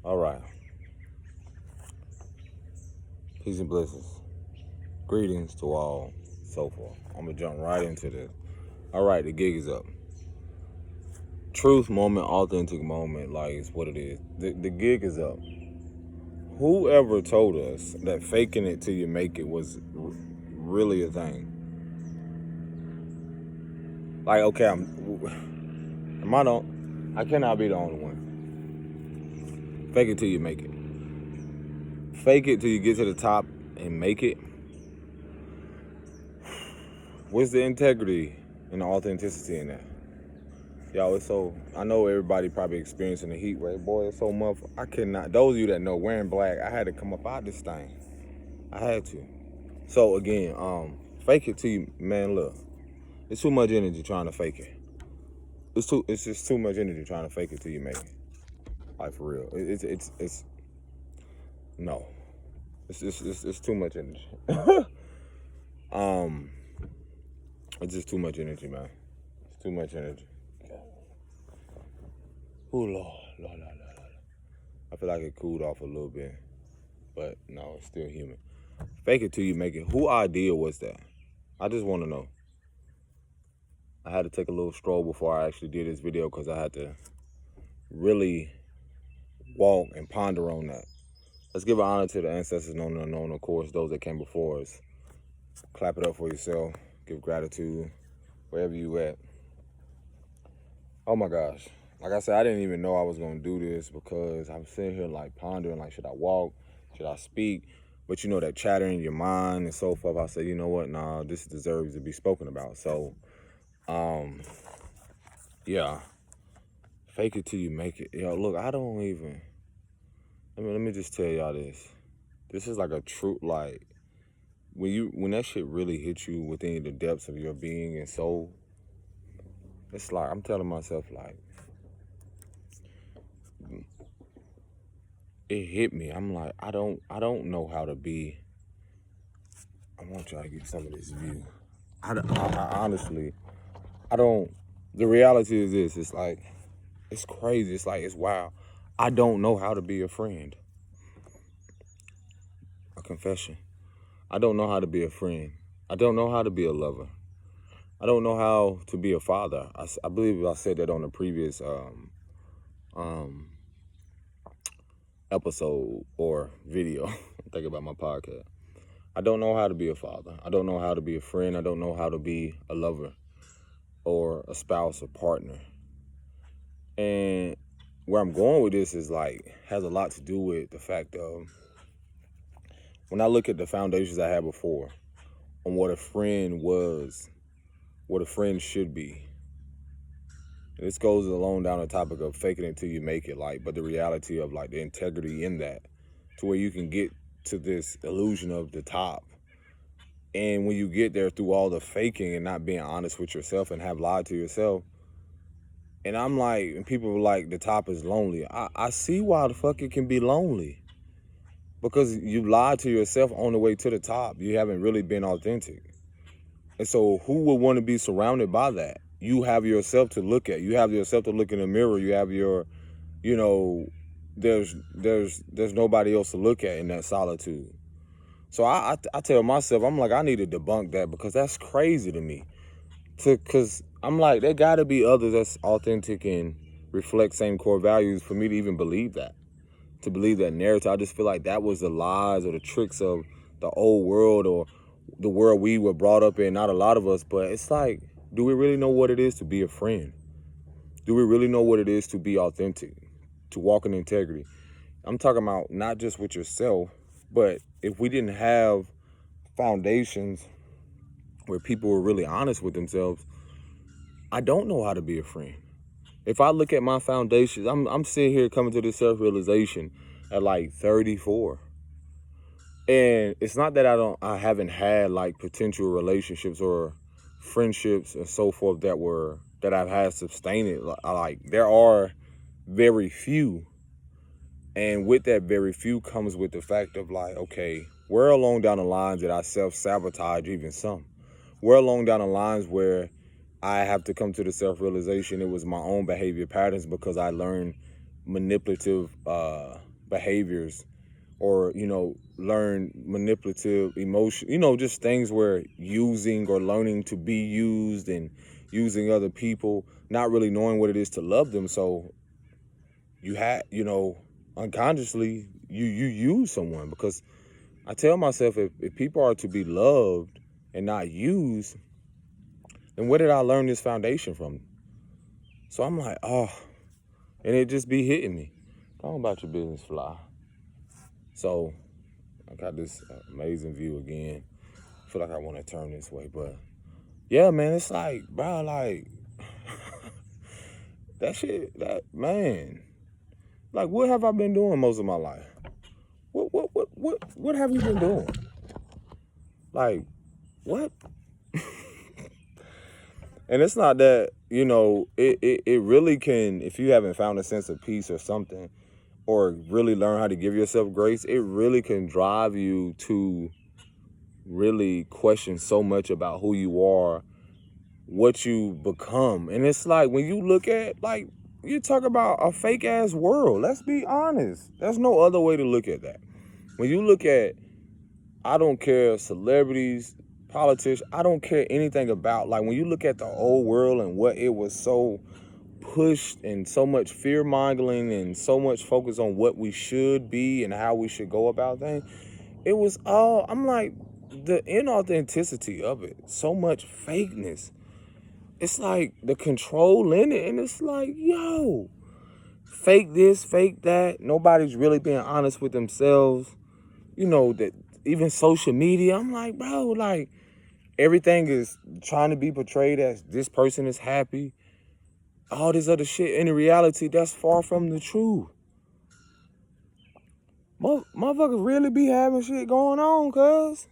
All right. Peace and blessings. Greetings to all, so forth. I'm going to jump right into this. All right, the gig is up. Truth moment, authentic moment, like it's what it is. The gig is up. Whoever told us that faking it till you make it was really a thing? Like, okay, I cannot be the only one. Fake it till you make it. Fake it till you get to the top and make it. What's the integrity and the authenticity in that? Yo, it's so, I know everybody probably experiencing the heat wave. Boy, it's so much. I cannot, those of you that know, wearing black, I had to come up out this thing. I had to. So again, fake it till you, man, look. It's too much energy trying to fake it. It's just too much energy trying to fake it till you make it. Like, for real. No. It's too much energy. It's just too much energy, man. It's too much energy. Oh, Lord. I feel like it cooled off a little bit, but no, it's still human. Fake it till you make it. Who idea was that? I just want to know. I had to take a little stroll before I actually did this video because I had to really walk and ponder on that. Let's give an honor to the ancestors known and unknown, of course, those that came before us. Clap it up for yourself. Give gratitude wherever you at. Oh my gosh. Like I said, I didn't even know I was going to do this because I'm sitting here like pondering, like, should I walk? Should I speak? But you know, that chatter in your mind and so forth, I said, you know what? Nah, this deserves to be spoken about. So, yeah. Fake it till you make it. Yo, look, I don't even, let me just tell y'all this. This is like a true, like, when that shit really hits you within the depths of your being and soul, it's like, I'm telling myself, like, it hit me. I'm like, I don't know how to be. I want y'all to get some of this view. I honestly, the reality is this, it's like, it's crazy. It's like, it's wild. I don't know how to be a friend. A confession. I don't know how to be a friend. I don't know how to be a lover. I don't know how to be a father. I believe I said that on the previous episode or video. Think about my podcast. I don't know how to be a father. I don't know how to be a friend. I don't know how to be a lover or a spouse or partner. And where I'm going with this is like, has a lot to do with the fact of when I look at the foundations I had before on what a friend was, what a friend should be. This goes along down the topic of faking it till you make it, like, but the reality of like the integrity in that, to where you can get to this illusion of the top. And when you get there through all the faking and not being honest with yourself and have lied to yourself, and I'm like, and people are like, the top is lonely. I see why the fuck it can be lonely. Because you lied to yourself on the way to the top. You haven't really been authentic. And so who would want to be surrounded by that? You have yourself to look at. You have yourself to look in the mirror. You have your, you know, there's nobody else to look at in that solitude. So I tell myself, I'm like, I need to debunk that because that's crazy to me. Because I'm like, there got to be others that's authentic and reflect same core values for me to even believe that. To believe that narrative. I just feel like that was the lies or the tricks of the old world or the world we were brought up in. Not a lot of us, but it's like, do we really know what it is to be a friend? Do we really know what it is to be authentic, to walk in integrity? I'm talking about not just with yourself, but if we didn't have foundations where people were really honest with themselves, I don't know how to be a friend. If I look at my foundations, I'm sitting here coming to this self-realization at like 34. And it's not that I haven't had like potential relationships or friendships and so forth that I've had sustained. Like there are very few. And with that very few comes with the fact of like, okay, where along down the lines did I self-sabotage even some? Where along down the lines where I have to come to the self-realization it was my own behavior patterns because I learned manipulative behaviors, or, learn manipulative emotion, just things where using or learning to be used and using other people, not really knowing what it is to love them. So you had, unconsciously you use someone, because I tell myself, if people are to be loved and not used, then where did I learn this foundation from? So I'm like, oh, and it just be hitting me. Talk about your business, Fly. So I got this amazing view again. I feel like I want to turn this way, but yeah, man, it's like, bro, like that shit, man, like, what have I been doing most of my life? What have you been doing? Like, what? And it's not that, it really can, if you haven't found a sense of peace or something, or really learn how to give yourself grace, it really can drive you to really question so much about who you are, what you become. And it's like, when you look at, like, you talk about a fake ass world. Let's be honest. There's no other way to look at that. When you look at, I don't care, celebrities, politics, I don't care anything about, like, when you look at the old world and what it was so pushed and so much fear mongering and so much focus on what we should be and how we should go about things, it was all, I'm like, the inauthenticity of it, so much fakeness. It's like the control in it, and it's like, yo, fake this, fake that. Nobody's really being honest with themselves. That even social media, I'm like, bro, like, everything is trying to be portrayed as this person is happy, all this other shit. In reality, that's far from the truth. Motherfuckers really be having shit going on, cuz.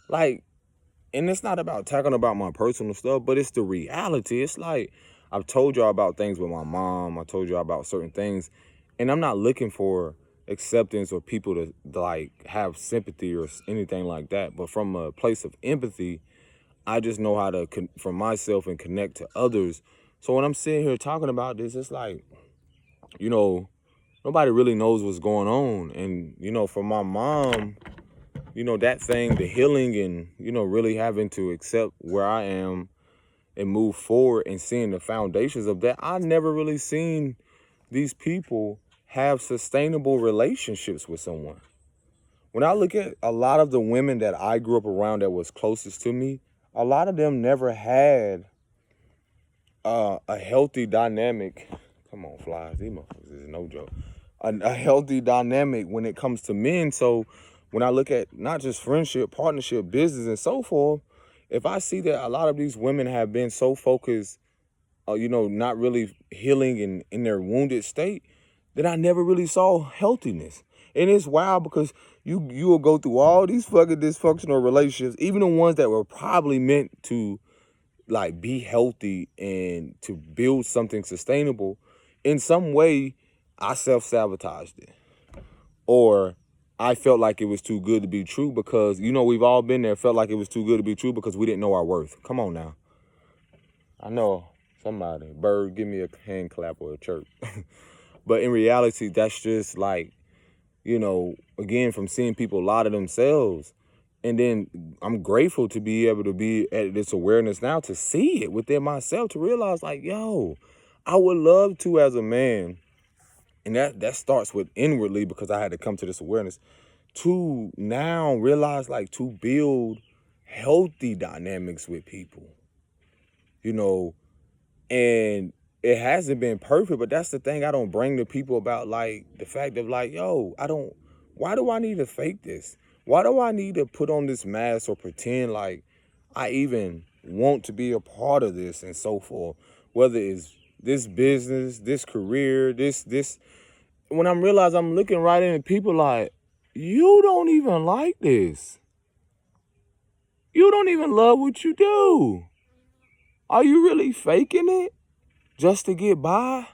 Like, and it's not about talking about my personal stuff, but it's the reality. It's like, I've told y'all about things with my mom. I told y'all about certain things. And I'm not looking for acceptance or people to like have sympathy or anything like that. But from a place of empathy, I just know how to, for myself, and connect to others. So when I'm sitting here talking about this, it's like, nobody really knows what's going on. And, for my mom, that thing, the healing, and, really having to accept where I am and move forward and seeing the foundations of that, I never really seen these people have sustainable relationships with someone. When I look at a lot of the women that I grew up around that was closest to me, a lot of them never had a healthy dynamic. Come on, Flase, these motherfuckers is no joke. A healthy dynamic when it comes to men. So when I look at not just friendship, partnership, business, and so forth, if I see that a lot of these women have been so focused, not really healing in their wounded state, then I never really saw healthiness. And it's wild, because you will go through all these fucking dysfunctional relationships, even the ones that were probably meant to, like, be healthy and to build something sustainable. In some way, I self-sabotaged it. Or I felt like it was too good to be true, because, we've all been there, felt like it was too good to be true because we didn't know our worth. Come on now. I know somebody, bird, give me a hand clap or a chirp. But in reality, that's just like, again, from seeing people lie to themselves. And then I'm grateful to be able to be at this awareness now, to see it within myself, to realize, like, yo, I would love to, as a man, and that starts with inwardly, because I had to come to this awareness, to now realize, like, to build healthy dynamics with people, and it hasn't been perfect, but that's the thing I don't bring to people about, like, the fact of, like, yo, why do I need to fake this? Why do I need to put on this mask or pretend like I even want to be a part of this and so forth? Whether it's this business, this career, this, when I'm realizing I'm looking right into people like, you don't even like this. You don't even love what you do. Are you really faking it just to get by?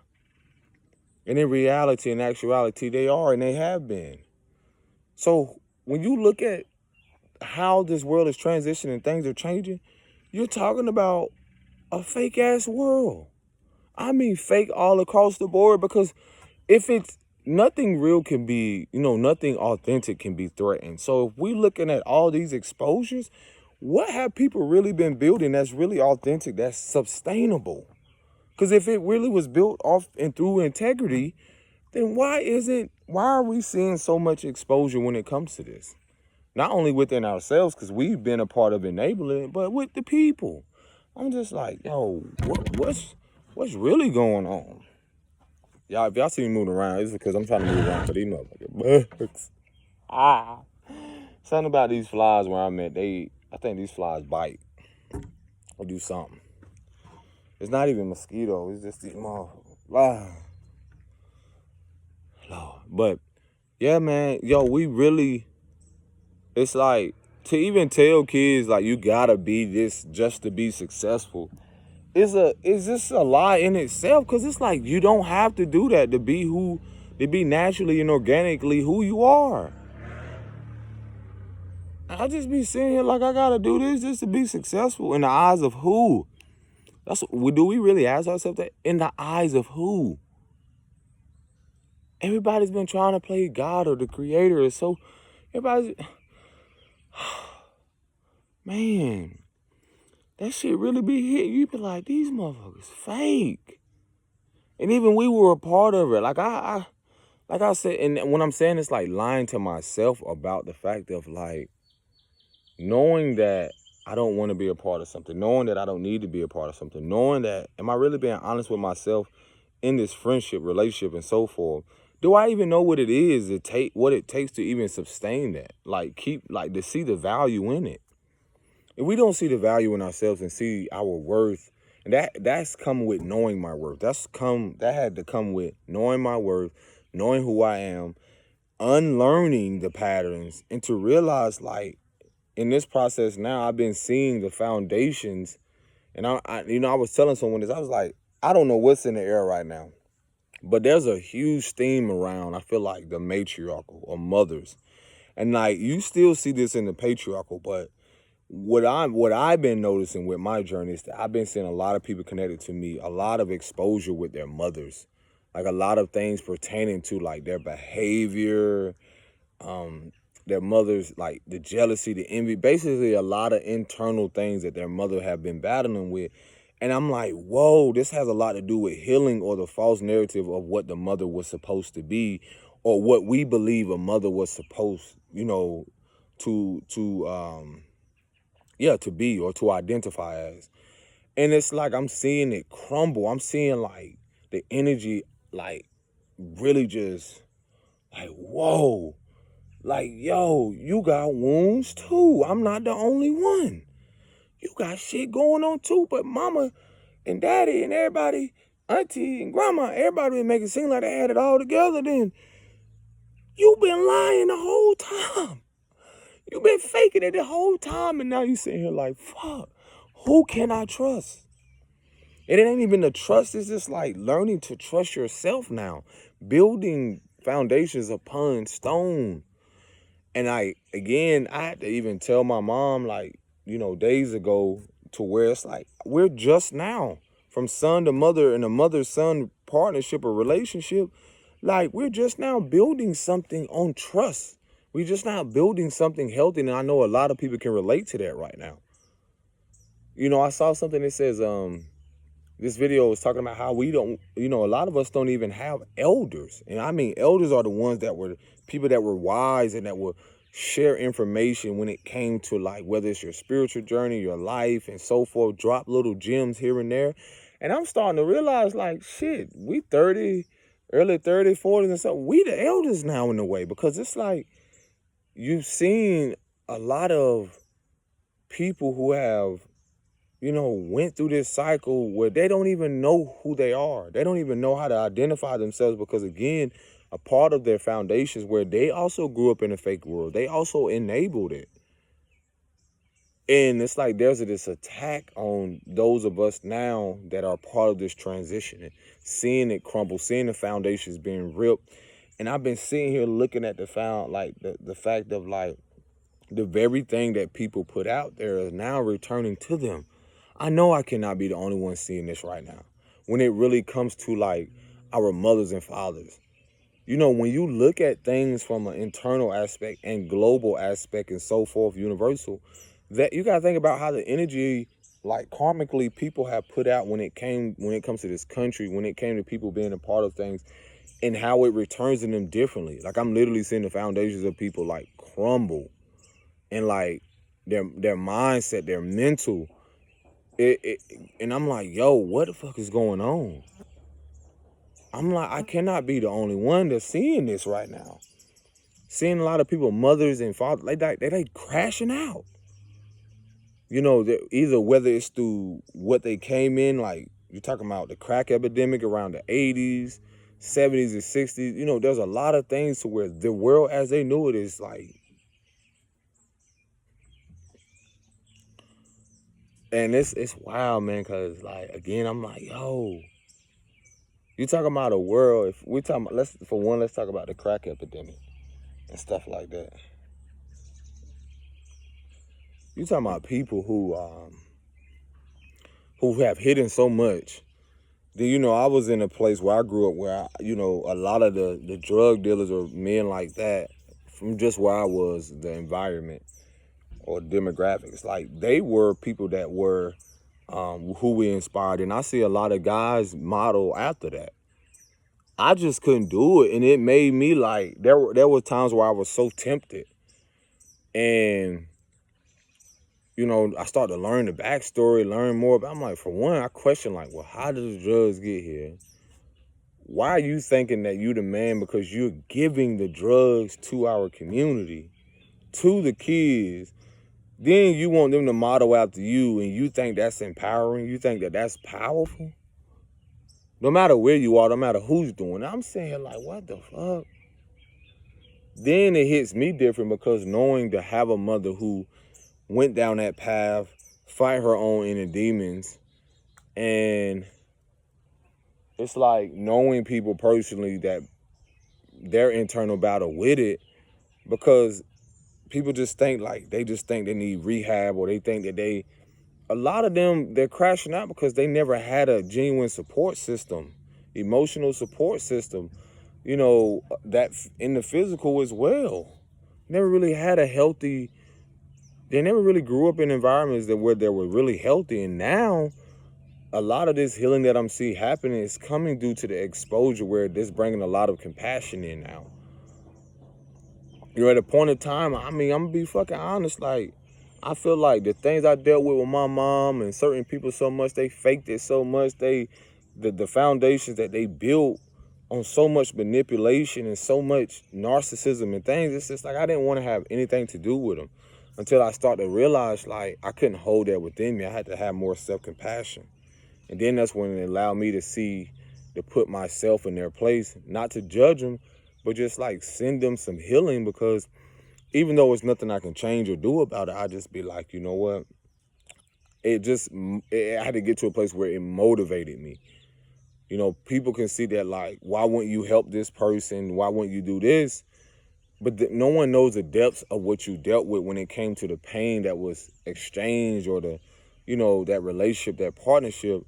And in reality, in actuality, they are, and they have been. So when you look at how this world is transitioning, things are changing, you're talking about a fake ass world. I mean, fake all across the board, because if it's nothing real can be, nothing authentic can be threatened. So if we looking at all these exposures, what have people really been building that's really authentic, that's sustainable? Because if it really was built off and through integrity, then why are we seeing so much exposure when it comes to this? Not only within ourselves, because we've been a part of enabling it, but with the people. I'm just like, yo, what's really going on? Y'all, if y'all see me moving around, it's because I'm trying to move around for these motherfucking bugs. Something about these flies where I'm at, I think these flies bite or do something. It's not even mosquito, it's just these motherfuckers. Lord. But yeah, man, yo, it's like, to even tell kids like you gotta be this just to be successful is just a lie in itself, because it's like you don't have to do that to be naturally and organically who you are. I just be sitting here like I gotta do this just to be successful in the eyes of who? Do we really ask ourselves that? In the eyes of who? Everybody's been trying to play God or the creator, so everybody's man, that shit really be hitting. You be like, these motherfuckers fake. And even we were a part of it. Like I said, and when I'm saying it's like lying to myself about the fact of like knowing that I don't want to be a part of something, knowing that I don't need to be a part of something, knowing that, am I really being honest with myself in this friendship, relationship, and so forth? Do I even know what it is what it takes to even sustain that? Like to see the value in it. If we don't see the value in ourselves and see our worth, and that's come with knowing my worth. That had to come with knowing my worth, knowing who I am, unlearning the patterns, and to realize like in this process now I've been seeing the foundations. And I was telling someone this, I was like, I don't know what's in the air right now, but there's a huge theme around, I feel like, the matriarchal or mothers. And like you still see this in the patriarchal, but what I've been noticing with my journey is that I've been seeing a lot of people connected to me, a lot of exposure with their mothers, like a lot of things pertaining to like their behavior, their mothers, like the jealousy, the envy, basically a lot of internal things that their mother have been battling with. And I'm like, whoa, this has a lot to do with healing or the false narrative of what the mother was supposed to be, or what we believe a mother was supposed, to be or to identify as. And it's like I'm seeing it crumble. I'm seeing like the energy like really just like, whoa, like, yo, you got wounds too. I'm not the only one. You got shit going on too. But mama and daddy and everybody, auntie and grandma, everybody been making it seem like they had it all together. Then you been lying the whole time. You been faking it the whole time, and now you sitting here like, fuck, who can I trust? And it ain't even the trust, it's just like learning to trust yourself now, building foundations upon stone. And I had to even tell my mom, like, days ago, to where it's like, we're just now, from son to mother and a mother-son partnership or relationship, like, we're just now building something on trust. We're just now building something healthy, and I know a lot of people can relate to that right now. I saw something that says, this video was talking about how we don't, a lot of us don't even have elders. And I mean, elders are the ones that were people that were wise and that would share information when it came to like, whether it's your spiritual journey, your life, and so forth, drop little gems here and there. And I'm starting to realize like, shit, we 30, early 30s, 40s and something. We the elders now in a way, because it's like, you've seen a lot of people who have, went through this cycle where they don't even know who they are. They don't even know how to identify themselves, because again, a part of their foundations where they also grew up in a fake world. They also enabled it. And it's like there's this attack on those of us now that are part of this transition, and seeing it crumble, seeing the foundations being ripped. And I've been sitting here looking at the fact of like the very thing that people put out there is now returning to them. I know I cannot be the only one seeing this right now. When it really comes to like our mothers and fathers, When you look at things from an internal aspect and global aspect and so forth, universal, that you gotta think about how the energy, like karmically, people have put out when it comes to this country, when it came to people being a part of things, and how it returns in them differently. Like I'm literally seeing the foundations of people like crumble, and like their mindset, their mental. And I'm like, yo, what the fuck is going on? I'm like, I cannot be the only one that's seeing this right now. Seeing a lot of people, mothers and fathers, they crashing out. Either whether it's through what they came in, like you're talking about the crack epidemic around the 80s, 70s, and 60s. There's a lot of things to where the world as they knew it is like, and it's wild, man, because like again, I'm like, yo, you talking about a world, if we talking about, let's talk about the crack epidemic and stuff like that. You talking about people who have hidden so much. Then I was in a place where I grew up where a lot of the drug dealers or men like that, from just where I was, the environment or demographics, like they were people that were who we inspired, and I see a lot of guys model after that. I just couldn't do it, and it made me like there were times where I was so tempted, and I started to learn the backstory, learn more about. I'm like, for one, I question like, well, how did the drugs get here? Why are you thinking that you the man because you're giving the drugs to our community, to the kids? Then you want them to model after you, and you think that's empowering? You think that that's powerful? No matter where you are, no matter who's doing it, I'm saying like, what the fuck? Then it hits me different because knowing to have a mother who went down that path, fight her own inner demons, and it's like knowing people personally that their internal battle with it, because people just think they need rehab, or they think that a lot of them, they're crashing out because they never had a genuine support system, emotional support system, that in the physical as well. Never really had they never really grew up in environments where they were really healthy. And now a lot of this healing that I'm seeing happening is coming due to the exposure where this bringing a lot of compassion in now. At a point in time, I mean, I'm gonna be fucking honest, like, I feel like the things I dealt with my mom and certain people so much, they faked it so much, the foundations that they built on so much manipulation and so much narcissism and things, it's just like I didn't want to have anything to do with them until I started to realize like I couldn't hold that within me. I had to have more self-compassion. And then that's when it allowed me to put myself in their place, not to judge them, but just like send them some healing, because even though it's nothing I can change or do about it, I just be like, you know what? I had to get to a place where it motivated me. People can see that like, why wouldn't you help this person? Why wouldn't you do this? But no one knows the depths of what you dealt with when it came to the pain that was exchanged, or that relationship, that partnership,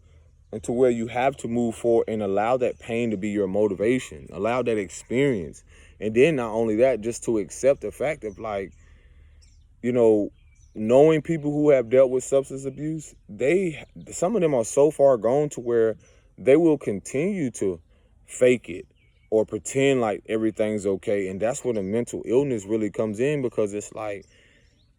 and to where you have to move forward and allow that pain to be your motivation, allow that experience. And then not only that, just to accept the fact of like, knowing people who have dealt with substance abuse, some of them are so far gone to where they will continue to fake it or pretend like everything's okay. And that's where the mental illness really comes in, because it's like,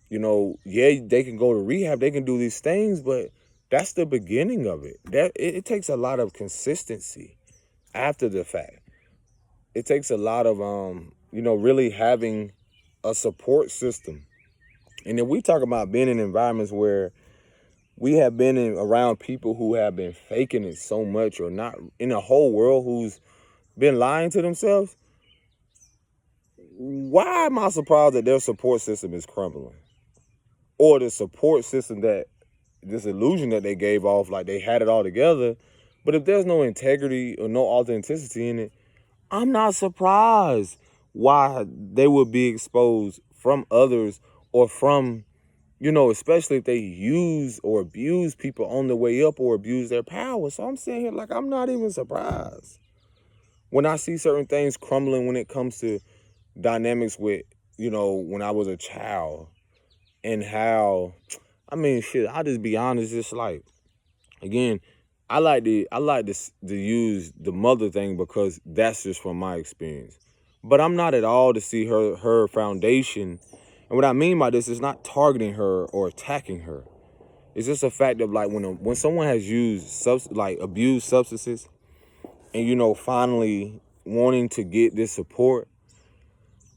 yeah, they can go to rehab, they can do these things, but that's the beginning of it. It takes a lot of consistency after the fact. It takes a lot of really having a support system. And then we talk about being in environments where we have been around people who have been faking it so much, or not in a whole world who's been lying to themselves. Why am I surprised that their support system is crumbling? Or the support system, that this illusion that they gave off, like they had it all together. But if there's no integrity or no authenticity in it, I'm not surprised why they would be exposed from others, or from, especially if they use or abuse people on the way up, or abuse their power. So I'm saying here, like, I'm not even surprised. When I see certain things crumbling when it comes to dynamics with, when I was a child, and how, shit, I'll just be honest, it's like, again, I like to use the mother thing because that's just from my experience. But I'm not at all to see her foundation. And what I mean by this is not targeting her or attacking her. It's just a fact of like when someone has used abused substances, and finally wanting to get this support,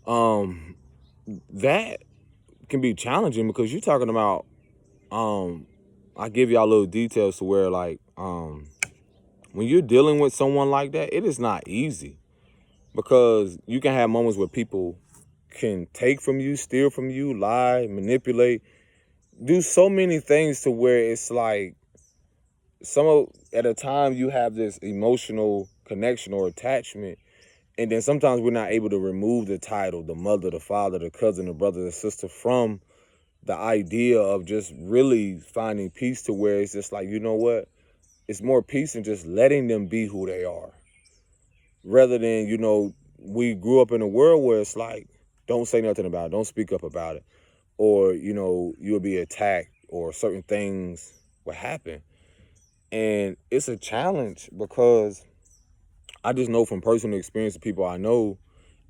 that can be challenging because you're talking about, I give y'all little details to where like when you're dealing with someone like that, it is not easy, because you can have moments where people can take from you, steal from you, lie, manipulate, do so many things to where it's like at a time you have this emotional connection or attachment, and then sometimes we're not able to remove the title, the mother, the father, the cousin, the brother, the sister, from the idea of just really finding peace, to where it's just like, you know what? It's more peace in just letting them be who they are. Rather than, we grew up in a world where it's like, don't say nothing about it, don't speak up about it. Or, you'll be attacked, or certain things will happen. And it's a challenge because I just know from personal experience of people I know,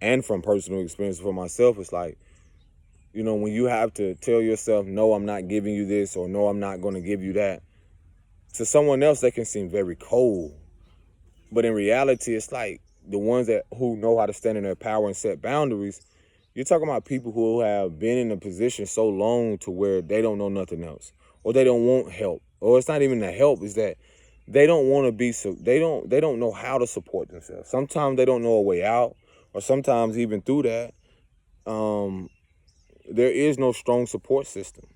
and from personal experience for myself, it's like, when you have to tell yourself, no, I'm not giving you this, or no, I'm not going to give you that, to someone else, that can seem very cold. But in reality, it's like the ones who know how to stand in their power and set boundaries. You're talking about people who have been in a position so long to where they don't know nothing else, or they don't want help, or it's not even the help, is that they don't want to be, so they don't know how to support themselves. Sometimes they don't know a way out, or sometimes even through that, there is no strong support system.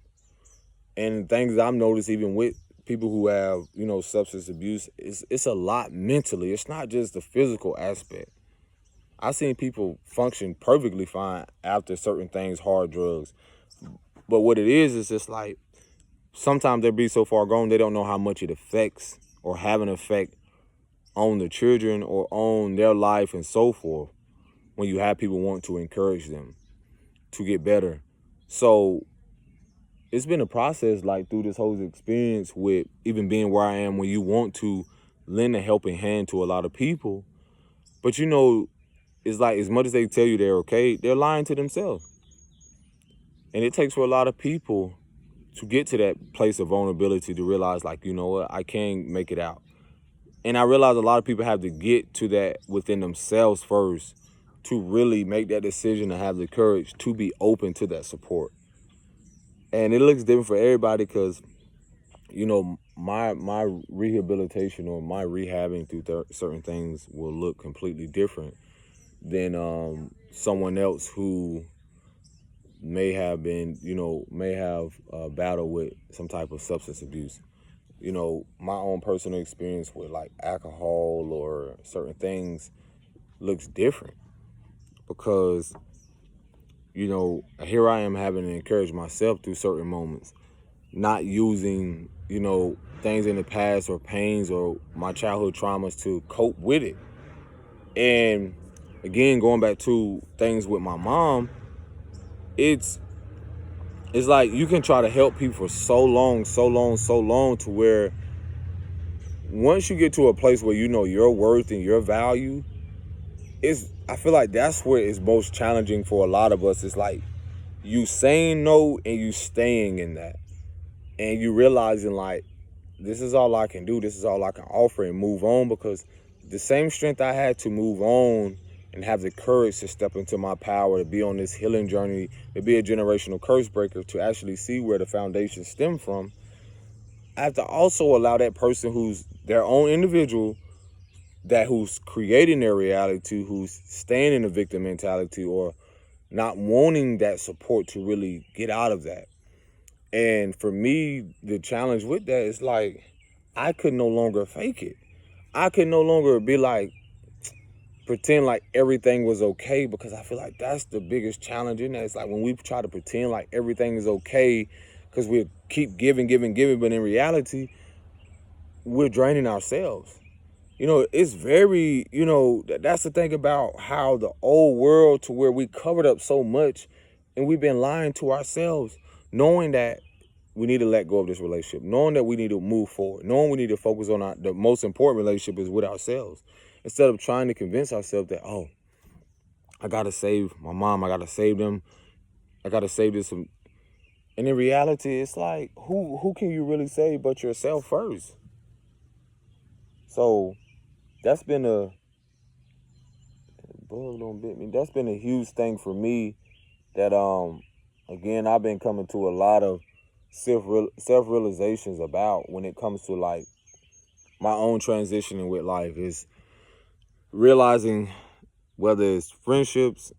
And things that I've noticed, even with people who have, substance abuse, it's a lot mentally. It's not just the physical aspect. I've seen people function perfectly fine after certain things, hard drugs. But what it is just like, sometimes they'll be so far gone, they don't know how much it affects or have an effect on the children or on their life and so forth, when you have people want to encourage them to get better. So it's been a process, like, through this whole experience with even being where I am, when you want to lend a helping hand to a lot of people. But it's like, as much as they tell you they're okay, they're lying to themselves. And it takes for a lot of people to get to that place of vulnerability to realize, like, you know what, I can make it out. And I realize a lot of people have to get to that within themselves first to really make that decision and have the courage to be open to that support. And it looks different for everybody because, my rehabilitation or my rehabbing through certain things will look completely different than someone else who may have been, may have battled with some type of substance abuse. My own personal experience with like alcohol or certain things looks different because, here I am having to encourage myself through certain moments, not using, things in the past or pains or my childhood traumas to cope with it. And again, going back to things with my mom, it's like you can try to help people for so long to where once you get to a place where you know your worth and your value, I feel like that's where it's most challenging for a lot of us. It's like you saying no and you staying in that. And you realizing like, this is all I can do. This is all I can offer, and move on, because the same strength I had to move on and have the courage to step into my power, to be on this healing journey, to be a generational curse breaker, to actually see where the foundation stemmed from, I have to also allow that person who's their own individual, who's creating their reality, who's staying in a victim mentality or not wanting that support, to really get out of that. And for me, the challenge with that is like, I could no longer fake it. I could no longer be like, pretend like everything was okay, because I feel like that's the biggest challenge in that. It's like when we try to pretend like everything is okay because we keep giving, but in reality, we're draining ourselves. It's very, that's the thing about how the old world, to where we covered up so much and we've been lying to ourselves, knowing that we need to let go of this relationship, knowing that we need to move forward, knowing we need to focus on the most important relationship is with ourselves, instead of trying to convince ourselves that, oh, I got to save my mom, I got to save them, I got to save this. And in reality, it's like, who can you really save but yourself first? So that's been a bug don't bit me. That's been a huge thing for me that again, I've been coming to a lot of self realizations about when it comes to like my own transitioning with life, is realizing whether it's friendships,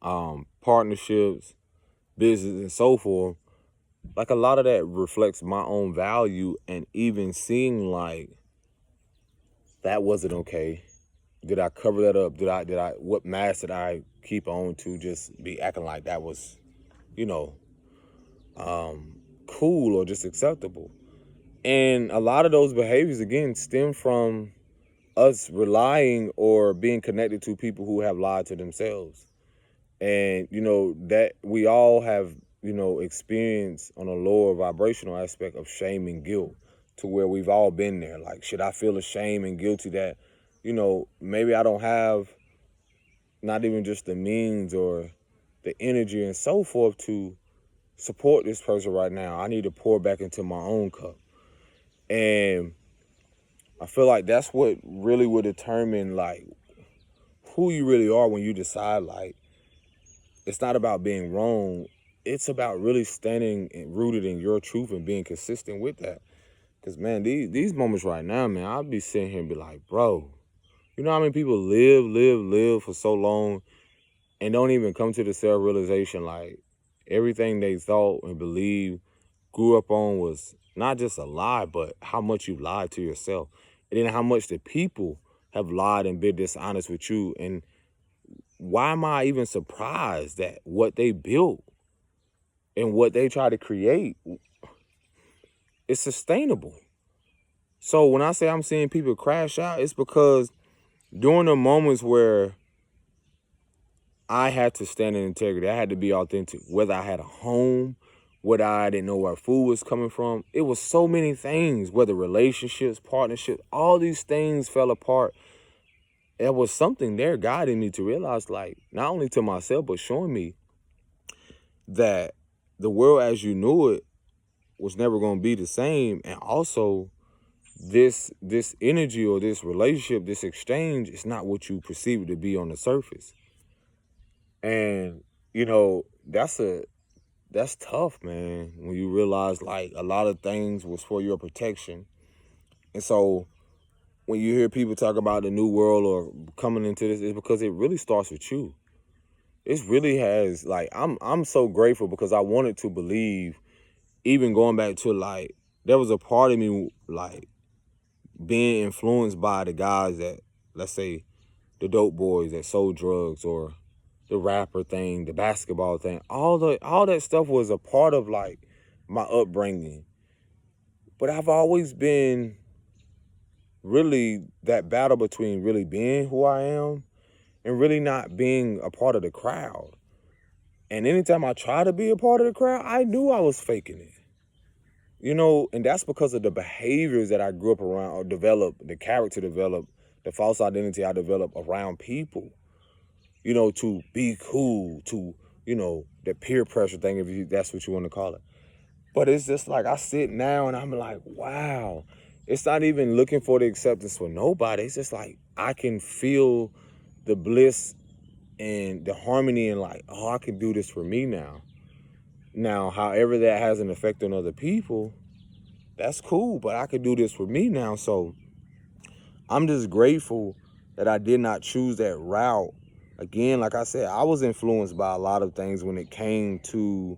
partnerships, business, and so forth. Like, a lot of that reflects my own value, and even seeing like that wasn't okay. Did I cover that up? What mask did I keep on to just be acting like that was, you know, cool or just acceptable? And a lot of those behaviors, again, stem from us relying or being connected to people who have lied to themselves. And, that we all have, experienced on a lower vibrational aspect of shame and guilt, to where we've all been there. Like, should I feel ashamed and guilty that, maybe I don't have not even just the means or the energy and so forth to support this person right now. I need to pour back into my own cup. And I feel like that's what really will determine like who you really are, when you decide like it's not about being wrong. It's about really standing and rooted in your truth and being consistent with that. Because, man, these moments right now, man, I'll be sitting here and be like, bro, you know how many people live for so long and don't even come to the self-realization like everything they thought and believed, grew up on, was not just a lie, but how much you lied to yourself. And then how much the people have lied and been dishonest with you. And why am I even surprised that what they built and what they try to create is sustainable? So when I say I'm seeing people crash out, it's because during the moments where I had to stand in integrity, I had to be authentic, whether I had a home, whether I didn't know where food was coming from. It was so many things, whether relationships, partnerships, all these things fell apart. There was something there guiding me to realize, like, not only to myself, but showing me that the world as you knew it was never going to be the same. And also, this energy or this relationship, this exchange, is not what you perceive it to be on the surface. And, that's tough, man, when you realize like a lot of things was for your protection. And so when you hear people talk about the new world or coming into this, it's because it really starts with you. It really has, like, I'm so grateful, because I wanted to believe, even going back to like, there was a part of me like being influenced by the guys that, let's say, the dope boys that sold drugs, or the rapper thing, the basketball thing, all that stuff was a part of like my upbringing. But I've always been really that battle between really being who I am and really not being a part of the crowd. And anytime I try to be a part of the crowd, I knew I was faking it. And that's because of the behaviors that I grew up around, or developed, the character developed, the false identity I developed around people. To be cool, to, the peer pressure thing, if that's what you want to call it. But it's just like, I sit now and I'm like, wow, it's not even looking for the acceptance for nobody. It's just like, I can feel the bliss and the harmony, and like, oh, I can do this for me now. Now, however that has an effect on other people, that's cool, but I could do this for me now. So I'm just grateful that I did not choose that route. Again, like I said, I was influenced by a lot of things when it came to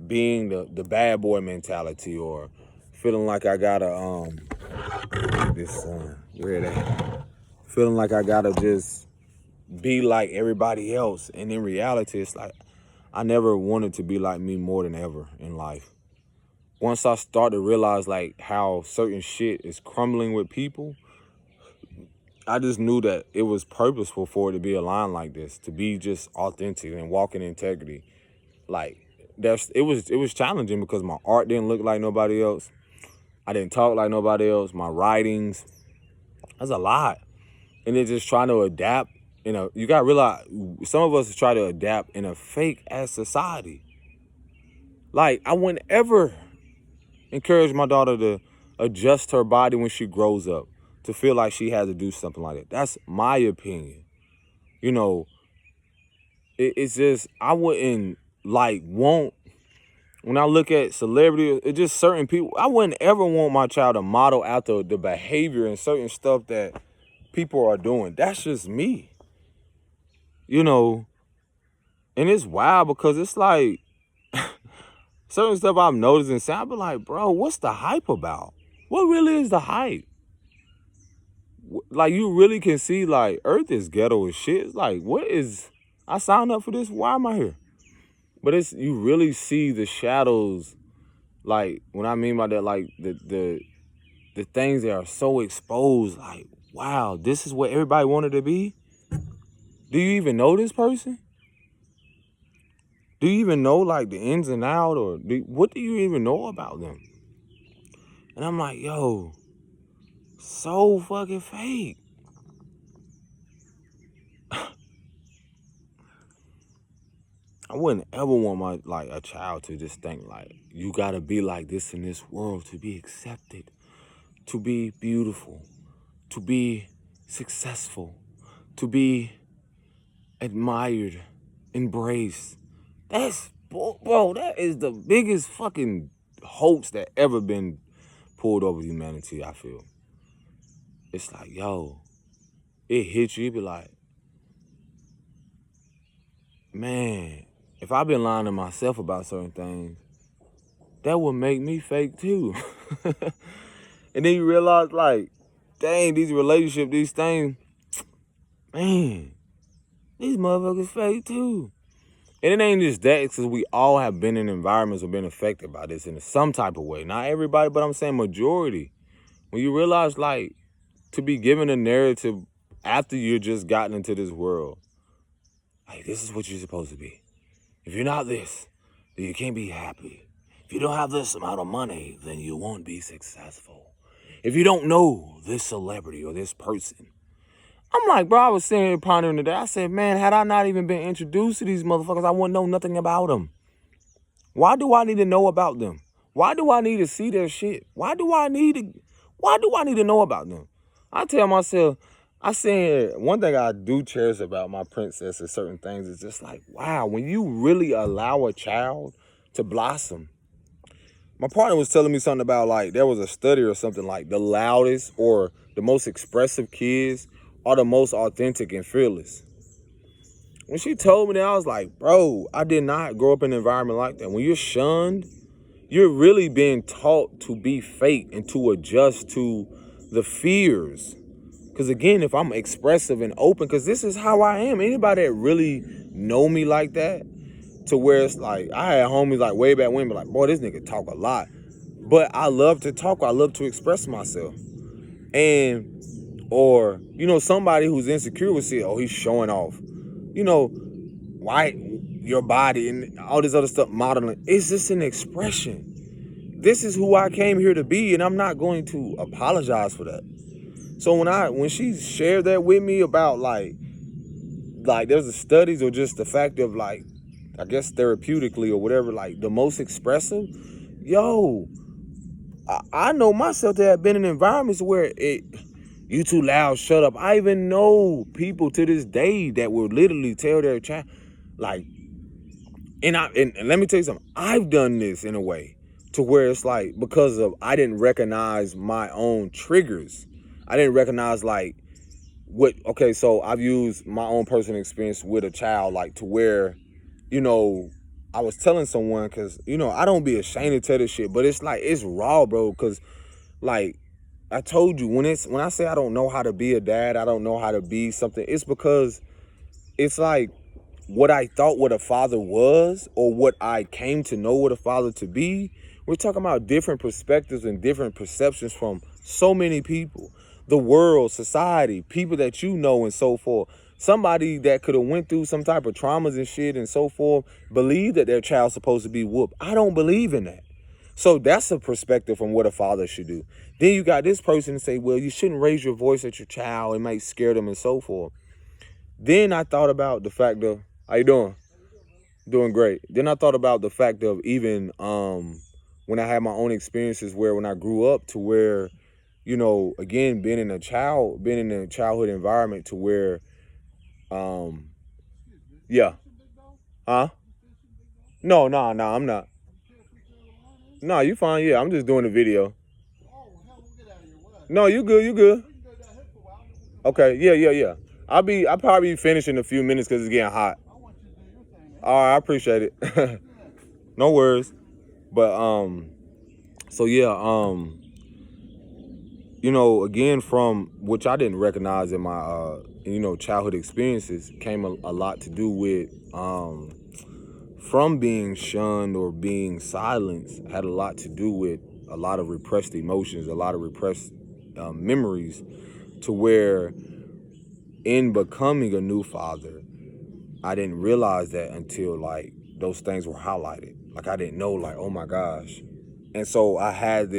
being the bad boy mentality, or feeling like I gotta feeling like I gotta just be like everybody else. And in reality, it's like I never wanted to be like me more than ever in life. once I start to realize like how certain shit is crumbling with people, I just knew that it was purposeful for it to be aligned like this, to be just authentic and walk in integrity. Like it was challenging because my art didn't look like nobody else. I didn't talk like nobody else. My writings, that's a lot. And then just trying to adapt. You gotta realize some of us try to adapt in a fake ass society. Like I wouldn't ever encourage my daughter to adjust her body when she grows up to feel like she has to do something like that. That's my opinion. It's just I wouldn't want when I look at celebrities, it's just certain people. I wouldn't ever want my child to model after the behavior and certain stuff that people are doing. That's just me. And it's wild because it's like certain stuff I've noticed and sound, but like, bro, what's the hype about? What really is the hype? Like, you really can see, like, Earth is ghetto as shit. It's like, I signed up for this. Why am I here? But you really see the shadows. Like, when I mean by that, like, the things that are so exposed. Like, wow, this is what everybody wanted to be? Do you even know this person? Do you even know, like, the ins and out? Or what do you even know about them? And I'm like, yo, so fucking fake. I wouldn't ever want a child to just think like, you gotta be like this in this world to be accepted, to be beautiful, to be successful, to be admired, embraced. Bro, that is the biggest fucking hoax that ever been pulled over humanity, I feel. It's like, yo, it hits you, be like, man, if I've been lying to myself about certain things, that would make me fake too. And then you realize, like, dang, these relationships, these things, man, these motherfuckers fake too. And it ain't just that, because we all have been in environments or been affected by this in some type of way. Not everybody, but I'm saying majority. When you realize, like, to be given a narrative after you're just gotten into this world, like, this is what you're supposed to be. If you're not this, then you can't be happy. If you don't have this amount of money, then you won't be successful. If you don't know this celebrity or this person. I'm like, bro, I was sitting here pondering today. I said, man, had I not even been introduced to these motherfuckers, I wouldn't know nothing about them. Why do I need to know about them? Why do I need to see their shit? Why do I need to know about them? I tell myself, I said, one thing I do cherish about my princess and certain things is just like, wow, when you really allow a child to blossom. My partner was telling me something about, like, there was a study or something, like, the loudest or the most expressive kids are the most authentic and fearless. When she told me that, I was like, bro, I did not grow up in an environment like that. When you're shunned, you're really being taught to be fake and to adjust to the fears. Because again, if I'm expressive and open, because this is how I am. Anybody that really know me like that, to where it's like, I had homies like way back when, but like, boy, this nigga talk a lot. But I love to talk. I love to express myself. Or, somebody who's insecure would say, oh, he's showing off. Why your body and all this other stuff, modeling. It's just an expression. This is who I came here to be, and I'm not going to apologize for that. So when she shared that with me about like there's the studies or just the fact of, like, I guess therapeutically or whatever, like the most expressive, yo, I know myself to have been in environments where you too loud, shut up. I even know people to this day that will literally tell their child, like, and let me tell you something, I've done this in a way to where it's like, because of I didn't recognize my own triggers. I didn't recognize so I've used my own personal experience with a child, like, to where, I was telling someone, because, I don't be ashamed to tell this shit, but it's like, it's raw, bro, because, like, I told you, when I say I don't know how to be a dad, I don't know how to be something, it's because it's like what I thought what a father was, or what I came to know what a father to be, We're talking about different perspectives and different perceptions from so many people. The world, society, people that you know, and so forth. Somebody that could have went through some type of traumas and shit and so forth, believe that their child's supposed to be whooped. I don't believe in that. So that's a perspective from what a father should do. Then you got this person to say, well, you shouldn't raise your voice at your child. It might scare them and so forth. Then I thought about the fact of, how you doing? Doing great. Then I thought about the fact of even when I had my own experiences where when I grew up to where, you know, again, being in a childhood environment to where, yeah. Huh? No, I'm not. No, you fine. Yeah, I'm just doing the video. No, you good, you good. Okay, yeah. I'll probably finish in a few minutes because it's getting hot. All right, I appreciate it. No worries. But so yeah, you know, again, from which I didn't recognize in my you know, childhood experiences, came a lot to do with from being shunned or being silenced, had a lot to do with a lot of repressed emotions, a lot of repressed memories, to where in becoming a new father, I didn't realize that until like those things were highlighted. Like I didn't know, like, oh my gosh. And so I had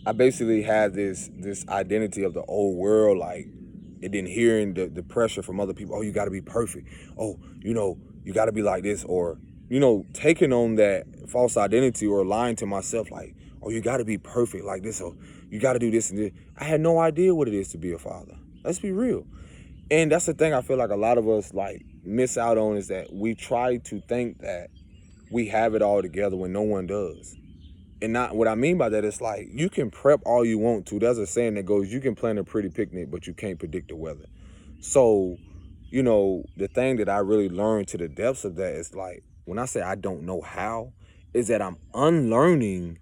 I basically had this identity of the old world, like, and then hearing the pressure from other people. Oh, you got to be perfect. Oh, you know, you got to be like this, or, you know, taking on that false identity or lying to myself, like, oh, you got to be perfect like this, or you got to do this and this. I had no idea what it is to be a father. Let's be real. And that's the thing I feel like a lot of us like miss out on, is that we try to think that we have it all together when no one does. And not what I mean by that is like, you can prep all you want to. There's a saying that goes, you can plan a pretty picnic, but you can't predict the weather. So, you know, the thing that I really learned to the depths of that is like, when I say I don't know how, is that I'm unlearning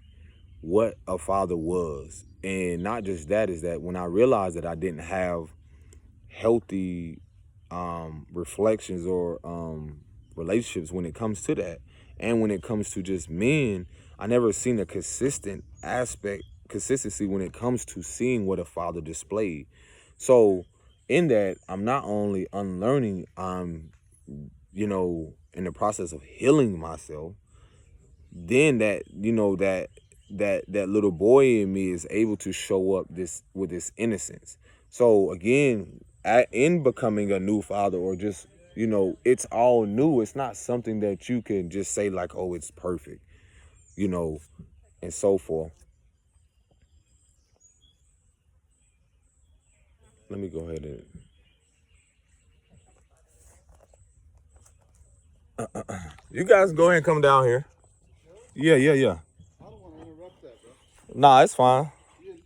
what a father was. And not just that, is that when I realized that I didn't have healthy reflections or relationships when it comes to that, and when it comes to just men, I never seen a consistency when it comes to seeing what a father displayed. So in that, I'm not only unlearning, I'm, you know, in the process of healing myself. Then that, you know, that little boy in me is able to show up this with this innocence. So again, in becoming a new father, or just, you know, it's all new. It's not something that you can just say like, oh, it's perfect, you know, and so forth. Let me go ahead and you guys go ahead and come down here. Yeah. I don't want to interrupt that, bro. Nah, it's fine. You in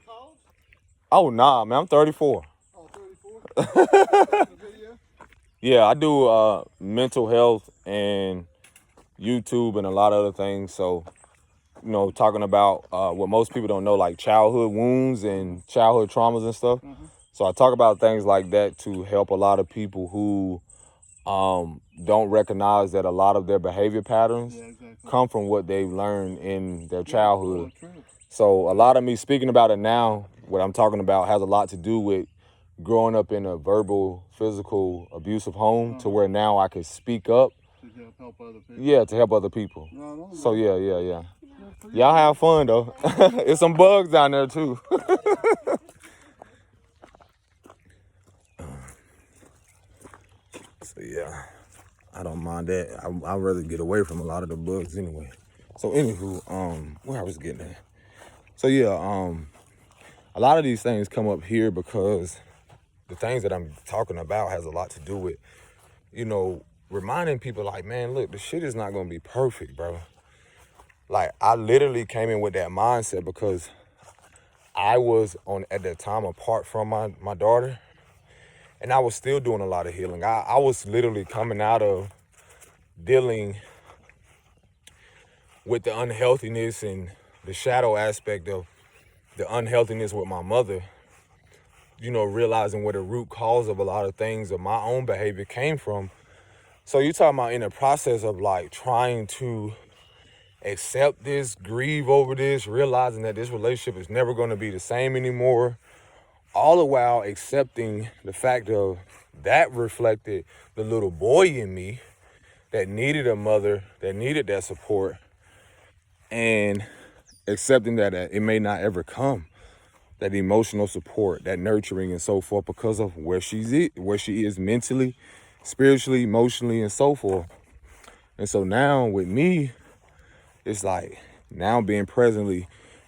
college? Oh nah, man, I'm 34. Oh, 34? Video? Yeah, I do mental health and YouTube and a lot of other things. So, you know, talking about what most people don't know, like childhood wounds and childhood traumas and stuff. So I talk about things like that to help a lot of people who don't recognize that a lot of their behavior patterns come from what they've learned in their childhood. So a lot of me speaking about it now, what I'm talking about has a lot to do with growing up in a verbal, physical, abusive home, to where now I can speak up. To help other people? Yeah, to help other people. So yeah. Y'all have fun though. It's some bugs down there too. So yeah, I don't mind that. I'd rather get away from a lot of the bugs anyway. So anywho, where I was getting at. So yeah, a lot of these things come up here because the things that I'm talking about has a lot to do with, you know, reminding people like, man, look, the shit is not gonna be perfect, bro. Like, I literally came in with that mindset because I was at that time apart from my daughter, and I was still doing a lot of healing. I was literally coming out of dealing with the unhealthiness and the shadow aspect of the unhealthiness with my mother, you know, realizing where the root cause of a lot of things of my own behavior came from So you talking about in the process of like trying to accept this, grieve over this, realizing that this relationship is never going to be the same anymore, all the while accepting the fact of that reflected the little boy in me that needed a mother, that needed that support, and accepting that it may not ever come, that emotional support, that nurturing and so forth, because of where she is mentally, spiritually, emotionally, and so forth. And so now with me, it's like now being presently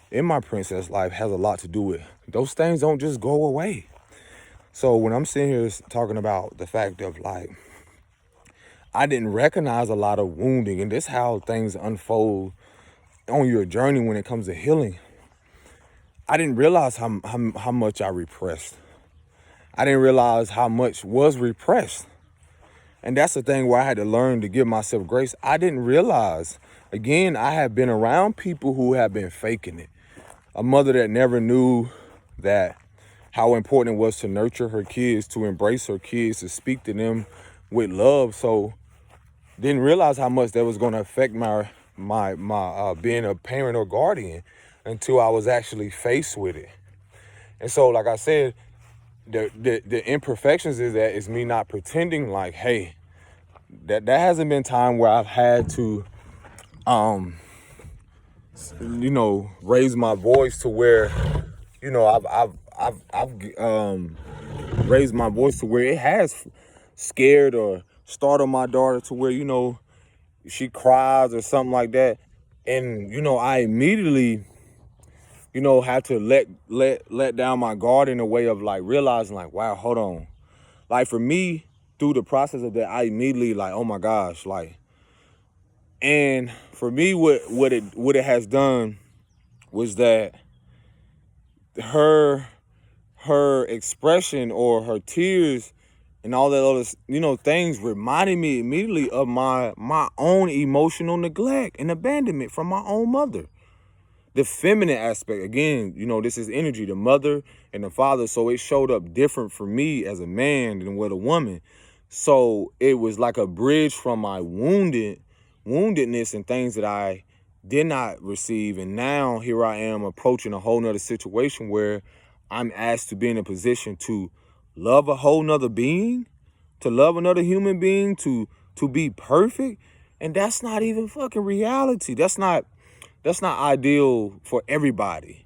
in my princess life has a lot to do with those things don't just go away. So when I'm sitting here talking about the fact of like, I didn't recognize a lot of wounding, and this is how things unfold on your journey when it comes to healing. I didn't realize how much I repressed. I didn't realize how much was repressed. And that's the thing where I had to learn to give myself grace. I didn't realize, again, I have been around people who have been faking it. A mother that never knew that how important it was to nurture her kids, to embrace her kids, to speak to them with love. So didn't realize how much that was going to affect my being a parent or guardian until I was actually faced with it. And so, like I said, the imperfections is that it's me not pretending like, hey, that hasn't been time where I've had to, raise my voice to where, I've raised my voice to where it has scared or startled my daughter to where, she cries or something like that. And, I immediately, had to let down my guard in a way of like realizing like, wow, hold on. Like for me, through the process of that, I immediately like, oh my gosh, like, and for me, what it has done was that her expression or her tears and all that other, things reminded me immediately of my own emotional neglect and abandonment from my own mother. The feminine aspect, again, this is energy, the mother and the father. So it showed up different for me as a man than with a woman. So it was like a bridge from my woundedness and things that I did not receive. And now here I am approaching a whole nother situation where I'm asked to be in a position to love a whole nother being, to love another human being, to be perfect. And that's not even fucking reality. That's not ideal for everybody.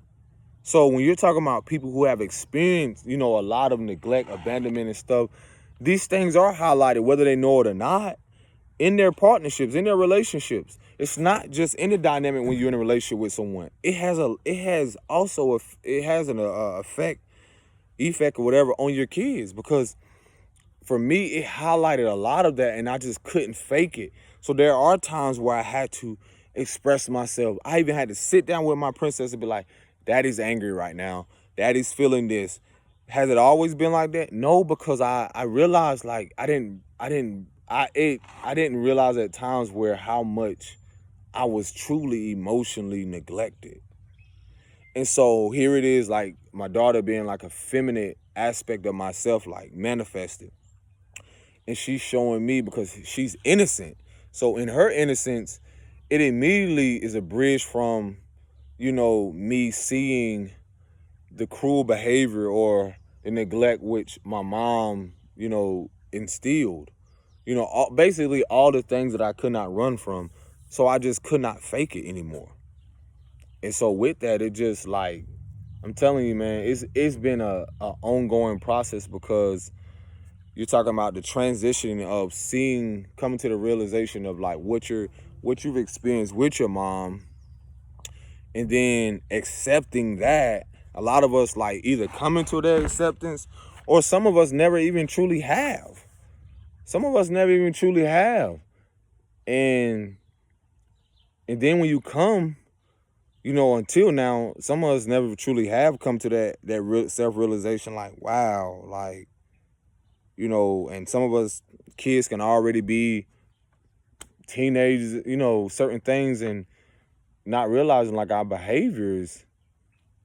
So when you're talking about people who have experienced, a lot of neglect, abandonment and stuff, these things are highlighted, whether they know it or not, in their partnerships, in their relationships. It's not just in the dynamic when you're in a relationship with someone. It has an effect or whatever on your kids, because for me, it highlighted a lot of that and I just couldn't fake it. So there are times where I had to express myself. I even had to sit down with my princess and be like, Daddy's angry right now. Daddy's feeling this. Has it always been like that? No, because I realized like I didn't realize at times where how much I was truly emotionally neglected. And so here it is, like my daughter being like a feminine aspect of myself, like manifested. And she's showing me because she's innocent. So in her innocence, it immediately is a bridge from, me seeing the cruel behavior or the neglect which my mom, instilled. Basically all the things that I could not run from. So I just could not fake it anymore. And so with that, it just like, I'm telling you, man, it's been a ongoing process, because you're talking about the transition of coming to the realization of like what you've experienced with your mom, and then accepting that. A lot of us like either coming to that acceptance, or some of us never even truly have. And then when you come, until now, some of us never truly have come to that real self-realization, like, wow, like, and some of us kids can already be teenagers, certain things, and not realizing like our behaviors,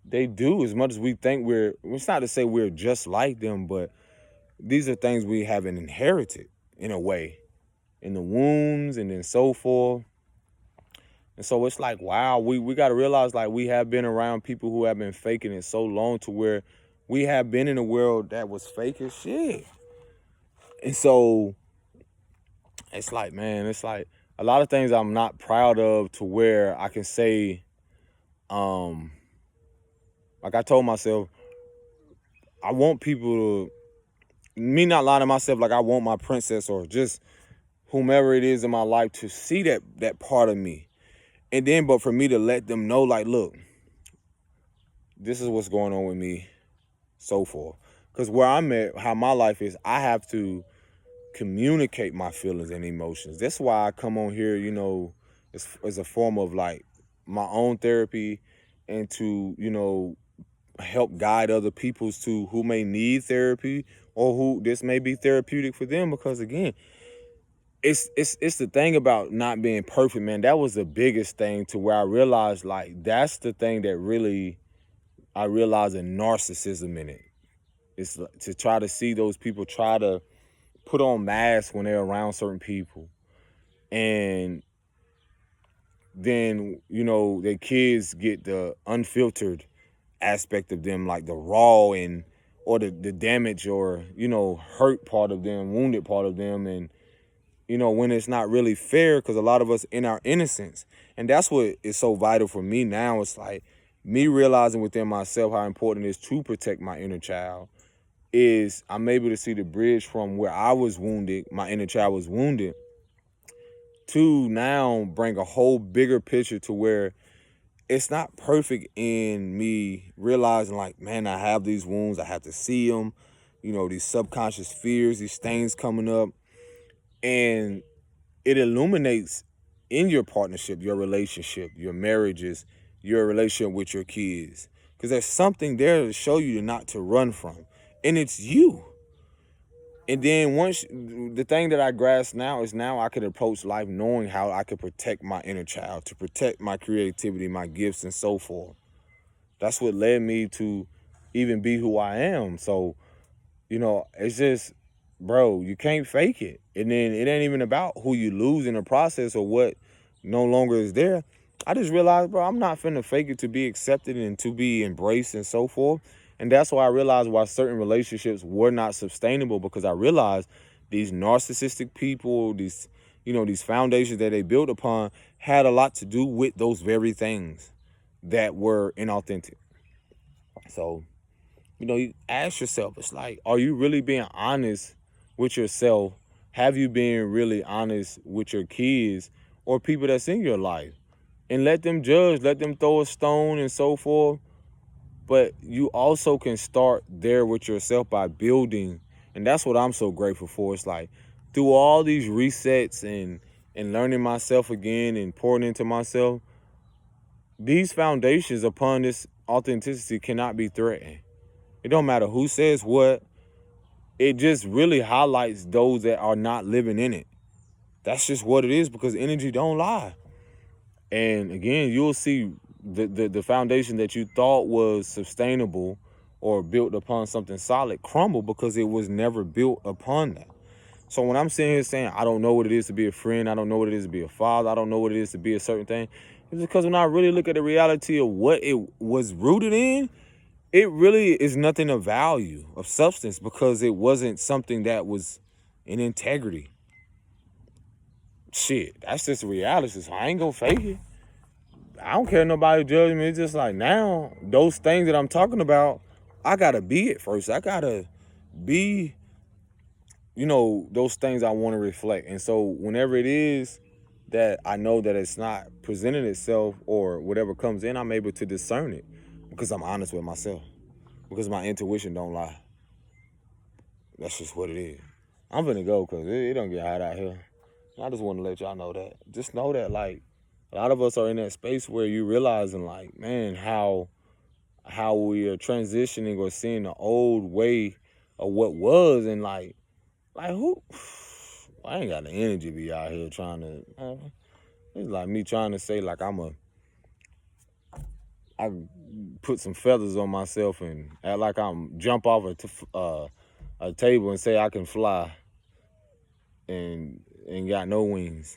they do as much as we think it's not to say we're just like them, but these are things we haven't inherited in a way. and the wounds and then so forth. And so it's like, wow, we got to realize like we have been around people who have been faking it so long to where we have been in a world that was fake as shit. And so it's like, man, it's like a lot of things I'm not proud of to where I can say, like I told myself, I want people to, me not lying to myself, like I want my princess or just whomever it is in my life to see that part of me. And then, but for me to let them know, like, look, this is what's going on with me, so forth. Because where I'm at, how my life is, I have to communicate my feelings and emotions. That's why I come on here, you know, as a form of like my own therapy and to, you know, help guide other people's to who may need therapy or who this may be therapeutic for them. Because again, it's the thing about not being perfect, man. That was the biggest thing to where I realized like that's the thing that really I realized a narcissism in it. It's like, to try to see those people try to put on masks when they're around certain people. And then, you know, their kids get the unfiltered aspect of them, like the raw and or the damage or, you know, hurt part of them, wounded part of them. And, you know, when it's not really fair, because a lot of us in our innocence. And that's what is so vital for me now. It's like me realizing within myself how important it is to protect my inner child. Is I'm able to see the bridge from where I was wounded, my inner child was wounded, to now bring a whole bigger picture to where it's not perfect in me realizing like, man, I have these wounds, I have to see them, you know, these subconscious fears, these things coming up. And it illuminates in your partnership, your relationship, your marriages, your relationship with your kids. Because there's something there to show you not to run from. And it's you. And then once the thing that I grasp now is now I could approach life knowing how I could protect my inner child, to protect my creativity, my gifts, and so forth. That's what led me to even be who I am. So, you know, it's just, bro, you can't fake it. And then it ain't even about who you lose in the process or what no longer is there. I just realized, bro, I'm not finna fake it to be accepted and to be embraced and so forth. And that's why I realized why certain relationships were not sustainable, because I realized these narcissistic people, these, you know, these foundations that they built upon had a lot to do with those very things that were inauthentic. So, you know, you ask yourself, it's like, are you really being honest with yourself? Have you been really honest with your kids or people that's in your life? And let them judge, let them throw a stone and so forth. But you also can start there with yourself by building. And that's what I'm so grateful for. It's like through all these resets and learning myself again and pouring into myself, these foundations upon this authenticity cannot be threatened. It don't matter who says what. It just really highlights those that are not living in it. That's just what it is, because energy don't lie. And again, you'll see the foundation that you thought was sustainable or built upon something solid crumble because it was never built upon that. So when I'm sitting here saying, I don't know what it is to be a friend, I don't know what it is to be a father, I don't know what it is to be a certain thing, it's because when I really look at the reality of what it was rooted in, it really is nothing of value, of substance, because it wasn't something that was in integrity. Shit, that's just the reality. So I ain't gonna fake it. I don't care nobody judge me. It's just like now, those things that I'm talking about, I gotta be it first. I gotta be, you know, those things I want to reflect. And so whenever it is that I know that it's not presenting itself or whatever comes in, I'm able to discern it because I'm honest with myself. Because my intuition don't lie. That's just what it is. I'm gonna go because it don't get hot out here. I just want to let y'all know that. Just know that, like, a lot of us are in that space where you realizing, like, man, how we are transitioning or seeing the old way of what was, and like who? I ain't got the energy to be out here trying to. It's like me trying to say like I put some feathers on myself and act like I'm jump off a table and say I can fly. And ain't got no wings.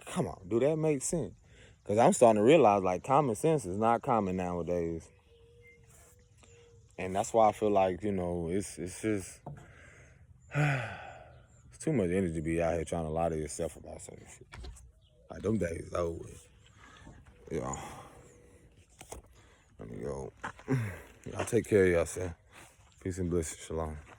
Come on, do that make sense? Because I'm starting to realize, like, common sense is not common nowadays. And that's why I feel like, you know, it's just, it's too much energy to be out here trying to lie to yourself about certain shit. Like, them days over with. Yeah. Let me go. Y'all take care of yourself. Peace and blessings. Shalom.